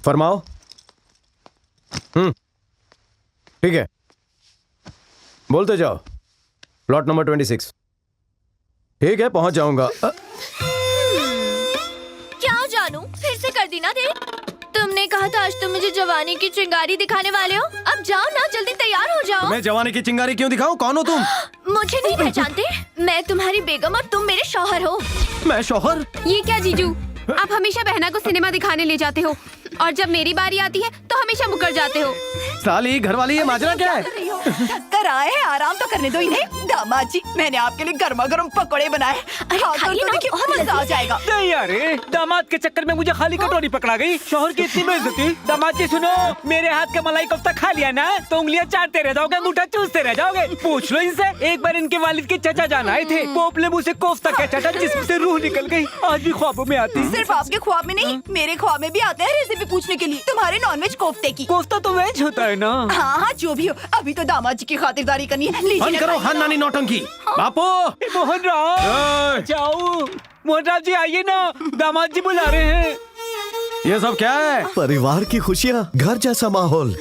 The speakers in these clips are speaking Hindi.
फरमाओ। ठीक है, बोलते जाओ। Plot number 26। ठीक है, पहुंच जाऊंगा। क्या जानू, फिर से कर दी ना देर। तुमने कहा था आज तुम मुझे जवानी की चिंगारी दिखाने वाले हो। अब जाओ ना, जल्दी तैयार हो जाओ। मैं जवानी की चिंगारी क्यों दिखाऊं? कौन हो तुम? मुझे नहीं पहचानते? मैं तुम्हारी बेगम और तुम मेरे शौहर हो। मैं शौहर? ये क्या जीजू, आप हमेशा बहना को सिनेमा दिखाने ले जाते हो और जब मेरी बारी आती है तो हमेशा मुकर जाते हो। साली घर वाली, ये माजरा क्या है? थक आए हैं, आराम तो करने दो इन्हें। दामाद जी, मैंने आपके लिए गर्मा गर्म पकौड़े बनाए। खाइए ना, देखिए, बहुत मजा आ जाएगा। नहीं अरे, दामाद के चक्कर में मुझे खाली कटोरी पकड़ा गई। शौहर की इतनी बेइज्जती। दामाद जी सुनो, मेरे हाथ का मलाई कोफ्ता खा लिया ना तो उंगलियां चाटते रह जाओगे, अंगूठा चूसते रह जाओगे। पूछ लो इनसे, एक बार इनके वालिद के चचा जान आए थे। पोप ने मुझसे कोफ्ता क्या चाटा जिसमें से रूह निकल गई। आज भी ख्वाबों में आती। सिर्फ आपके ख्वाब में नहीं, मेरे ख्वाब में भी आते हैं रेसिपी पूछने के लिए तुम्हारे नॉनवेज कोफ्ते की। कोफ्ता तो वेज होता है ना। हाँ हाँ, जो भी हो, अभी तो दामाद जी की खातिरदारी करनी है। लीजिए बंद ना, करो खाइए। खान नानी नौटंकी। बापू, मोहन राव जाओ। मोहन राव जी आइए ना, दामाद जी बुला रहे हैं। ये सब क्या है? परिवार की खुशियाँ, घर जैसा माहौल।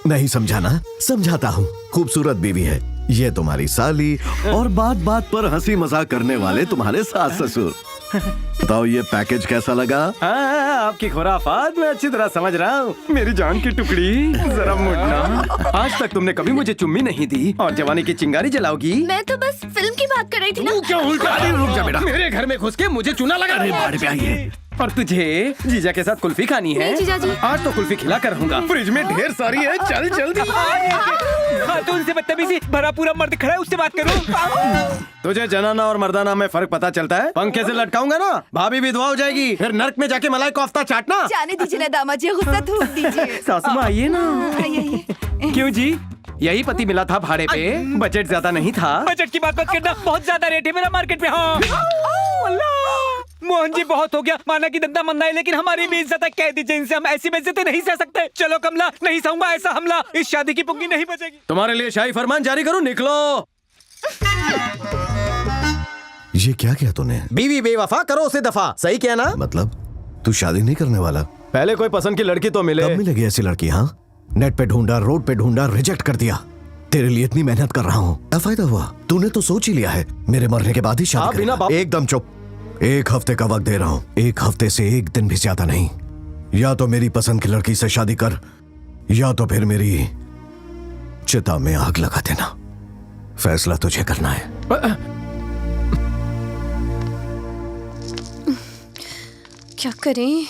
नहीं समझाना, समझाता हूँ। खूबसूरत बीवी है ये तुम्हारी साली, और बात बात पर हंसी मजाक करने वाले तुम्हारे सास ससुर। बताओ ये पैकेज कैसा लगा? हाँ, आपकी खुराफात मैं अच्छी तरह समझ रहा हूँ। मेरी जान की टुकड़ी, जरा मुड़ना। आज तक तुमने कभी मुझे चुम्मी नहीं दी और जवानी की चिंगारी जलाओगी। मैं तो बस फिल्म की बात कर रही थी ना। क्या उल्टा? अरे रुक जा बेटा, मेरे घर में घुस के मुझे चूना लगा। अरे बाहर पे आइए। और तुझे जीजा के साथ कुल्फी खानी है? नहीं जीजा जी। आज तो कुल्फी खिला कर रहूंगा। फ्रिज में ढेर सारी है, चल जल्दी। खातून से बदतमीजी, भरा पूरा मर्द खड़ा है, उससे बात करो। तुझे जनाना और मर्दाना में फर्क पता चलता है? पंखे से लटकाऊंगा ना, भाभी विधवा हो जाएगी, फिर नर्क में जाके मलाई कोफ्ता चाटना। जाने दीजिए ना दामाद जी, गुस्सा थूक दीजिए। सासू माँ आइए ना। आइए। क्यों जी? यही पति मिला था भाड़े पे, बजट ज्यादा नहीं था। बजट की बात मत करना, बहुत ज्यादा रेट है मेरा मार्केट में। हाँ मोहन जी, बहुत हो गया। माना कि धंधा मंदा है, लेकिन हमारी भी इज्जत है। कह दीजिए इनसे, हम ऐसी बेइज्जती नहीं सह सकते। चलो कमला, नहीं सहूंगा ऐसा हमला। इस शादी की पुंगी नहीं बचेगी। तुम्हारे लिए शाही फरमान जारी करूं? निकलो। ये क्या किया तूने? बीवी बेवफा, करो उसे दफा। सही किया ना? मतलब तू शादी नहीं करने वाला? पहले कोई पसंद की लड़की तो मिले। कब मिलेगी ऐसी लड़की? हाँ, नेट पे ढूंढा, रोड पे ढूंढा, रिजेक्ट कर दिया। तेरे लिए इतनी मेहनत कर रहा हूँ, क्या फायदा हुआ? तूने तो सोच ही लिया है मेरे मरने के बाद ही शादी बिना करेगा। एकदम चुप। 1 हफ्ते का वक्त दे रहा हूँ, 1 हफ्ते से 1 दिन भी ज्यादा नहीं। या तो मेरी पसंद की लड़की से शादी कर, या तो फिर मेरी चिता में आग लगा देना। फैसला तुझे करना है। क्या करें?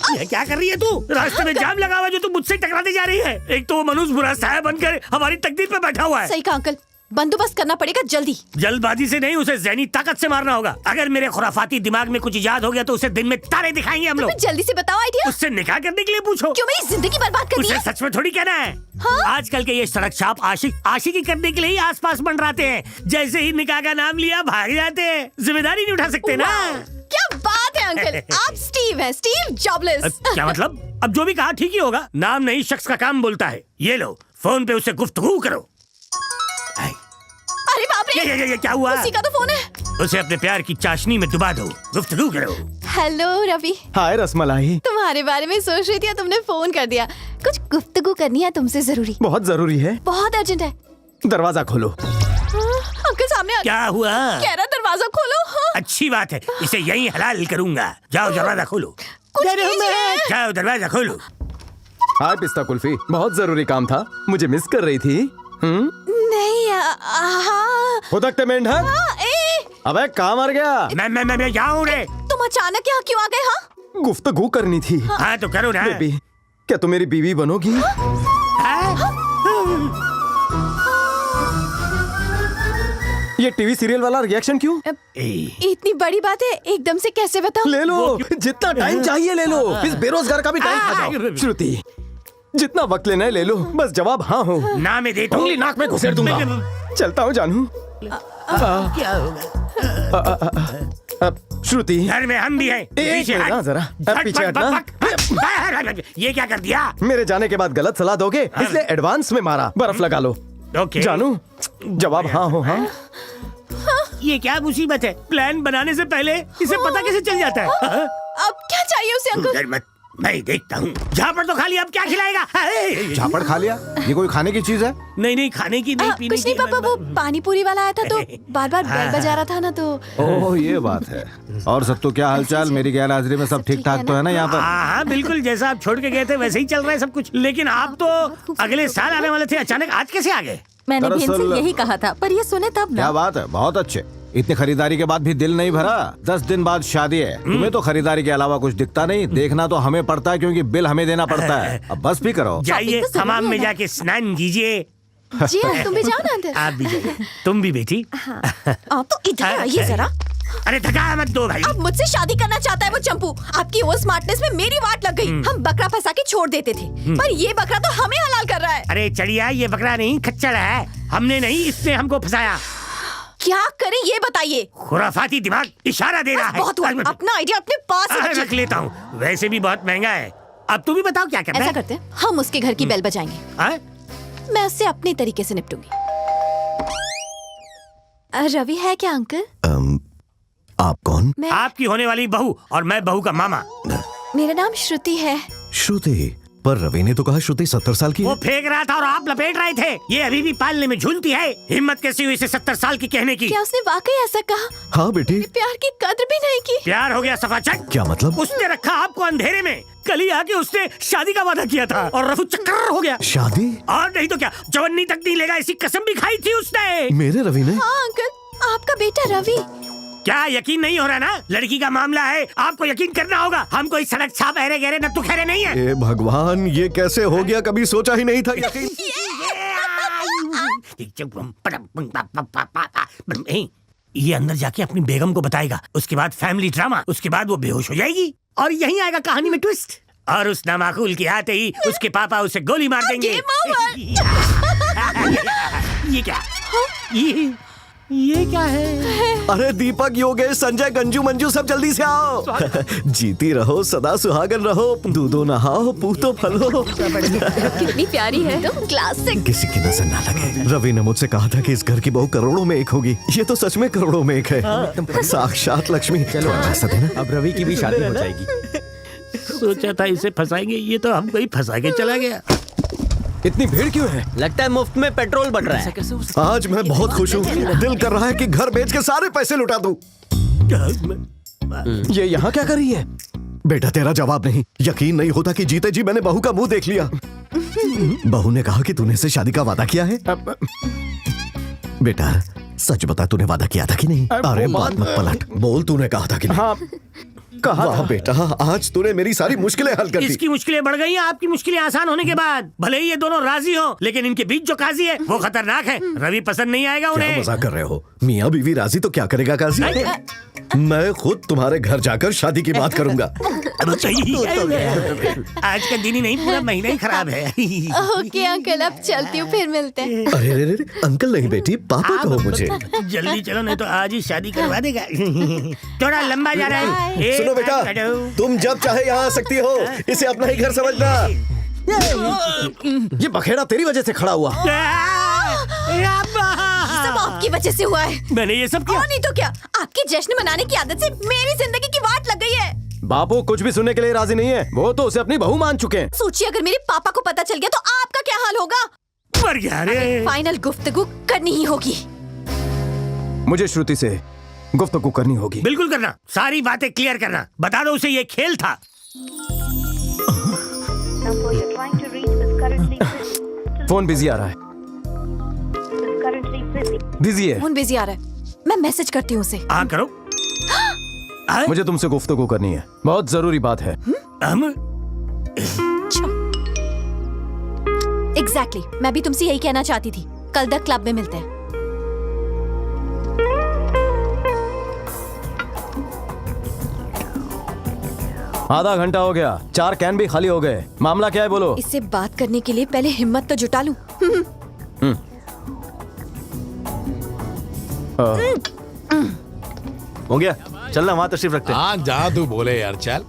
ये क्या कर रही है तू? रास्ते में जाम लगा हुआ जो तू मुझसे टकराने जा रही है। एक तो वो मनुष्य बुरा साया बनकर हमारी तकदीर पे बैठा हुआ है। सही कहा अंकल, बंदोबस्त करना पड़ेगा जल्दी। जल्दबाजी से नहीं, उसे ज़हनी ताकत से मारना होगा। अगर मेरे खुराफाती दिमाग में कुछ इजाद हो गया तो उसे दिन में तारे दिखाएंगे हम लोग। जल्दी से बताओ आइडिया। उससे निकाह करने के लिए पूछो। क्यों मेरी जिंदगी बर्बाद करनी उसे है? सच में थोड़ी कहना है। हाँ? आजकल के ये सड़क छाप आशिकी करने के लिए ही आसपास मंडराते हैं। जैसे ही निकाह का नाम लिया भाग जाते हैं। जिम्मेदारी नहीं उठा सकते ना। क्या बात है अंकल, आप स्टीव हैं, स्टीव जॉबलेस। क्या मतलब? अब जो भी कहा ठीक ही होगा। नाम नहीं, शख्स का काम बोलता है। ये लो, फोन पे उससे गुफ्तगू करो। अरे बाप रे, ये क्या हुआ? उसी का तो फोन है। उसे अपने प्यार की चाशनी में डुबा दो, गुफ्तगू करो। हेलो रवि, हाय रसमलाई। तुम्हारे बारे में सोच रही थी, तुमने फोन कर दिया। कुछ गुफ्तगू करनी है तुमसे, जरूरी, बहुत जरूरी है। बहुत अर्जेंट है। दरवाजा खोलो। अंकल सामने आ। क्या हुआ? कह रहा दरवाजा खोलो। हाँ? अच्छी बात है, इसे यहीं हलाल करूंगा। जाओ दरवाजा खोलो। कुछ कीजिए। जाओ दरवाजा खोलो। हाय पिस्ता कुल्फी, बहुत जरूरी काम था, मुझे मिस कर रही थी। नहीं, हाँ। खुदकते मेंढक। अबे कहाँ मर गया? मैं यहाँ हूँ रे। तुम अचानक यहाँ क्यों आ गए? हाँ, गुफ्तगू करनी थी। हाँ तो करो ना। बेबी, क्या तुम मेरी बीवी बनोगी? ये टीवी सीरियल वाला रिएक्शन क्यों? इतनी बड़ी बात है, एकदम से कैसे बताऊं? ले लो, जितना टाइम चाहिए ले लो। इस बेरोजगार का भी टाइम खा जाओ। श्रुति, जितना वक्त लेना है ले लो, बस जवाब हाँ हो। ना मैं देता उंगली नाक में घुसेड़ दूंगा। चलता हूँ जानू। क्या होगा? श्रुति, घर में हम भी हैं। एक पीछे मिनट हट। ना जरा। झट, पीछे भग, हटना। भग, भग। ये क्या कर दिया? मेरे जाने के बाद गलत सलाह दोगे, इसलिए एडवांस में मारा। बर्फ लगा लो। ओके। जानू, जवाब हाँ हो। हाँ, ये क्या मुसीबत है? प्लान बनाने से पहले इसे पता कैसे चल जाता है? अब क्या चाहिए उसे अंकल? डर मत, मैं देखता हूँ। झापड़ तो खा लिया, अब क्या खिलाएगा? झापड़ खा लिया? ये कोई खाने की चीज है? नहीं खाने की नहीं, पीने कुछ नहीं की। पापा, वो पानी पूरी वाला आया था तो बार बार बेल बजा रहा था ना तो। ओह ये बात है। और सब तो क्या हालचाल? मेरी गैर हाजिरी में सब ठीक ठाक तो है ना यहाँ पर? हाँ बिल्कुल, जैसा आप छोड़ के गए थे वैसे ही चल रहा है सब कुछ। लेकिन आप तो अगले साल आने वाले थे, अचानक आज कैसे आ गए? मैंने भी इनसे दरअसल- यही कहा था, पर ये सुने तब क्या ना। बात है, बहुत अच्छे। इतनी खरीदारी के बाद भी दिल नहीं भरा? 10 दिन बाद शादी है, तुम्हें तो खरीदारी के अलावा कुछ दिखता नहीं। देखना तो हमें पड़ता है क्योंकि बिल हमें देना पड़ता है। अब बस भी करो। जाइए तो जरूरी हमाम में है ना। जाके स्नान कीजिए। जी हाँ, तुम भी जाओ ना अंदर। आप भी जाइए, तुम भी बेटी। आप तो इधर आइए जरा। अरे धक्का मत दो भाई। अब मुझसे शादी करना चाहता है वो चंपू। आपकी वो स्मार्टनेस में मेरी वाट लग गई। हम बकरा फंसा के छोड़ देते थे, पर ये बकरा तो हमें हलाल कर रहा है। अरे चढ़िया, ये बकरा नहीं खच्चर है। हमने नहीं, इसने हमको फंसाया। क्या करें ये बताइए। खुराफाती दिमाग इशारा दे रहा है। बहुत हुआ, अपना आइडिया अपने पास ही अरे, रखिए। रख लेता हूँ, वैसे भी बहुत महंगा है। अब तुम भी बताओ क्या करना ऐसा है? करते हैं, हम उसके घर की बेल बजाएंगे। हाँ? मैं उससे अपने तरीके से निपटूंगी। रवि है क्या अंकल? आप कौन? मैं आपकी होने वाली बहू और मैं बहू का मामा। मेरा नाम श्रुति है। श्रुति? पर रवि ने तो कहा श्रुति 70 साल की वो है। फेंक रहा था और आप लपेट रहे थे। ये अभी भी पालने में झूलती है। हिम्मत कैसी हुई इसे 70 साल की कहने की? क्या उसने वाकई ऐसा कहा? हाँ बेटी। प्यार की कद्र भी नहीं की। प्यार हो गया सफाचट। क्या मतलब? उसने रखा आपको अंधेरे में। कल ही आके उसने शादी का वादा किया था और रफू चक्कर हो गया। शादी? और नहीं तो क्या, जवन्नी तक नहीं लेगा ऐसी कसम भी खाई थी उसने। मेरे रवि ने? हाँ अंकल, आपका बेटा रवि। क्या यकीन नहीं हो रहा ना? लड़की का मामला है, आपको यकीन करना होगा। हम कोई सड़क छाप अहरे गहरे नत्थु खैरे नहीं है। ए भगवान, ये कैसे हो गया? कभी सोचा ही नहीं था। यकीन ये अंदर जाके अपनी बेगम को बताएगा, उसके बाद फैमिली ड्रामा, उसके बाद वो बेहोश हो जाएगी और यहीं आएगा कहानी में ट्विस्ट। और उस नामाकुल के आते ही उसके पापा उसे गोली मार देंगे। ये क्या? ये क्या है? अरे दीपक, योगेश, संजय, गंजू मंजू सब जल्दी से आओ। जीती रहो, सदा सुहागन रहो, दूधो नहाओ, पूतो फलो। कितनी प्यारी है तुम, क्लासिक। किसी की नजर ना लगे। रवि ने मुझसे कहा था कि इस घर की बहू करोड़ों में एक होगी। ये तो सच में करोड़ों में एक है। साक्षात लक्ष्मी। चलो ऐसा देना। अब रवि की भी शादी हो जाएगी। सोचा था इसे फंसाएंगे, ये तो हमको ही फंसा के चला गया। इतनी भीड़ क्यों है? लगता है मुफ्त में पेट्रोल बढ़ रहा है। आज मैं बहुत खुश हूँ। दिल कर रहा है कि घर बेच के सारे पैसे लुटा दूं। ये यहाँ क्या कर रही है? बेटा तेरा जवाब नहीं। यकीन नहीं होता कि जीते जी मैंने बहू का मुंह देख लिया। बहू ने कहा कि तूने इससे शादी का वादा किया है। बेटा सच बता, तूने वादा किया था कि नहीं? अरे बात मत पलट, बोल तूने कहा था कि नहीं? हाँ कहा वाह बेटा, आज तूने मेरी सारी मुश्किलें हल कर दी। इसकी मुश्किलें बढ़ गई हैं आपकी मुश्किलें आसान होने के बाद। भले ही ये दोनों राजी हो, लेकिन इनके बीच जो काजी है वो खतरनाक है। रवि पसंद नहीं आएगा क्या उन्हें। मजाक कर रहे हो? मियाँ बीवी राजी तो क्या करेगा काजी? मैं खुद तुम्हारे घर जाकर शादी की बात करूंगा। आज का दिन ही नहीं, पूरा महीना ही खराब है। ओके अंकल, अब चलती हूँ, फिर मिलते हैं। अरे अरे अरे, अंकल नहीं बेटी, पापा कहो मुझे। जल्दी चलो नहीं तो आज ही शादी करवा देगा। थोड़ा लंबा जा रहा है। सुनो बेटा, तुम जब चाहे यहाँ आ सकती हो। इसे अपना ही घर समझना। ये बखेड़ा तेरी वजह से खड़ा हुआ। सब आपकी वजह से हुआ है। मैंने ये सब किया। और नहीं तो क्या, आपकी जश्न मनाने की आदत से मेरी जिंदगी की वाट लग गई है। बापू कुछ भी सुनने के लिए राजी नहीं है। वो तो उसे अपनी बहू मान चुके हैं। सोचिए अगर मेरे पापा को पता चल गया तो आपका क्या हाल होगा। मर गया रे। फाइनल गुफ्तगू करनी ही होगी। मुझे श्रुति से गुफ्तगू करनी होगी। बिल्कुल करना, सारी बातें क्लियर करना। बता दो उसे ये खेल था। number you're trying to reach is currently busy. Phone busy आ रहा है। Is currently busy. बिजी है। फोन बिजी आ रहा है, मैं मैसेज करती हूँ उसे। हाँ करो। मुझे तुमसे गुफ्तगू करनी है, बहुत जरूरी बात है। हम एग्जैक्टली, मैं भी तुमसे यही कहना चाहती थी। कल तक क्लब में मिलते हैं। आधा घंटा हो गया, 4 कैन भी खाली हो गए। मामला क्या है बोलो? इससे बात करने के लिए पहले हिम्मत तो जुटा लूं। हो गया, चलना वहाँ तशरीफ रखते हैं। हाँ जा तू बोले यार, चल।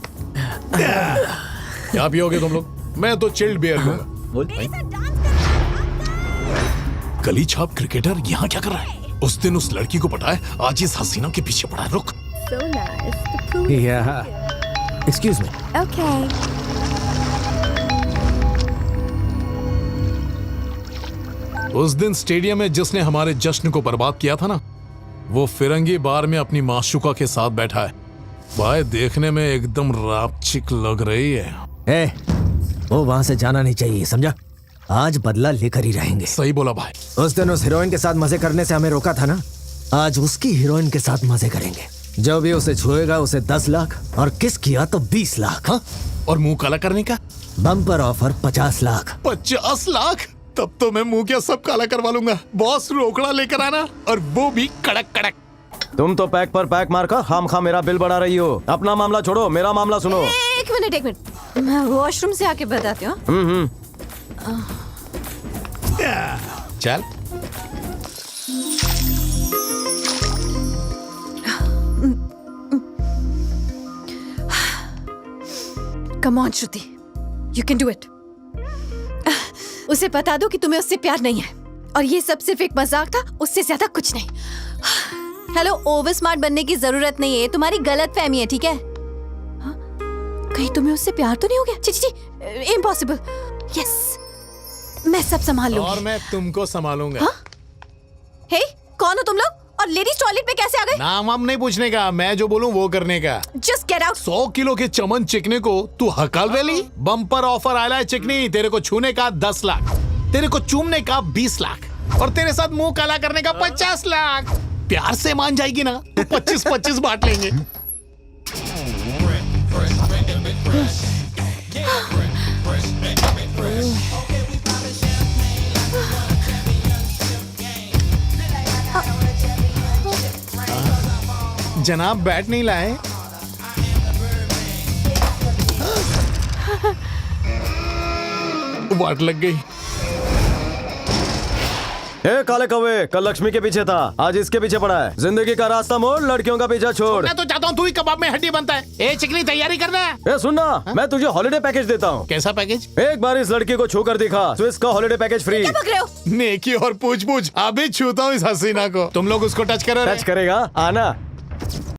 क्या पियोगे तुम लोग? मैं तो चिल्ड बियर लूंगा। गली छाप क्रिकेटर यहाँ क्या कर रहा है? उस दिन उस लड़की को पटाया, आज इस हसीना के पीछे पड़ा है। रुक। Excuse me. ओके। उस दिन स्टेडियम में जिसने हमारे जश्न को बर्बाद किया था ना, वो फिरंगी बार में अपनी माशुका के साथ बैठा है। भाई देखने में एकदम रापचिक लग रही है। ए, वो वहां से जाना नहीं चाहिए, समझा? आज बदला लेकर ही रहेंगे। सही बोला भाई। उस दिन उस हीरोइन के साथ मजे करने से हमें रोका था ना, आज उसकी हीरोइन के साथ मजे करेंगे। जो भी उसे छुएगा उसे 10 लाख और किस किया तो 20 लाख। हाँ? और मुंह काला करने का बम्पर ऑफर 50 लाख। 50 लाख? तब तो मैं मुंह क्या सब काला करवा लूंगा। बॉस रोकड़ा लेकर आना, और वो भी कड़क कड़क। तुम तो पैक पर पैक मारकर खामखा मेरा बिल बढ़ा रही हो। अपना मामला छोड़ो, मेरा मामला सुनो। एक मिनट, मैं वॉशरूम से आके बताती हूँ। चल। Come on Shruti, you can do it. उसे बता दो कि तुम्हें उससे प्यार नहीं है और ये सब सिर्फ एक मजाक था, उससे ज्यादा कुछ नहीं। हेलो, ओवर स्मार्ट बनने की जरूरत नहीं है, तुम्हारी गलत फहमी है, ठीक है? हाँ? कहीं तुम्हें उससे प्यार तो नहीं हो गया? ची, इम्पॉसिबल। यस, मैं सब संभाल लूंगी। और मैं तुमको संभालूंगा। हाँ? हे, कौन हो तुम लोग? और लेडीज टॉयलेट में कैसे आ गए? नाम हम नहीं पूछने का, मैं जो बोलूं वो करने का। Just get out. 100 किलो के चमन चिकने को तू हकल रही। बम्पर ऑफर आया है चिकनी, तेरे को छूने का 10 लाख, तेरे को चूमने का 20 लाख और तेरे साथ मुंह काला करने का 50 लाख। प्यार से मान जाएगी ना तो 25-25 बांट लेंगे। जनाब बैट नहीं लाए? वाट लग गई। ए काले कौवे, कल लक्ष्मी के पीछे था, आज इसके पीछे पड़ा है। जिंदगी का रास्ता मोड़, लड़कियों का पीछा छोड़। मैं तो चाहता हूँ तू ही कबाब में हड्डी बनता है। ए चिकनी, तैयारी करना है। ए सुनना, मैं तुझे हॉलिडे पैकेज देता हूँ। कैसा पैकेज? एक बार इस लड़की को छूकर दिखा, स्विस का हॉलिडे पैकेज फ्री। क्या बक रहे हो? नेकी और पूछ पूछ, अभी छूता हूँ इस हसीना को। तुम लोग उसको टच करो। टच करेगा? आना।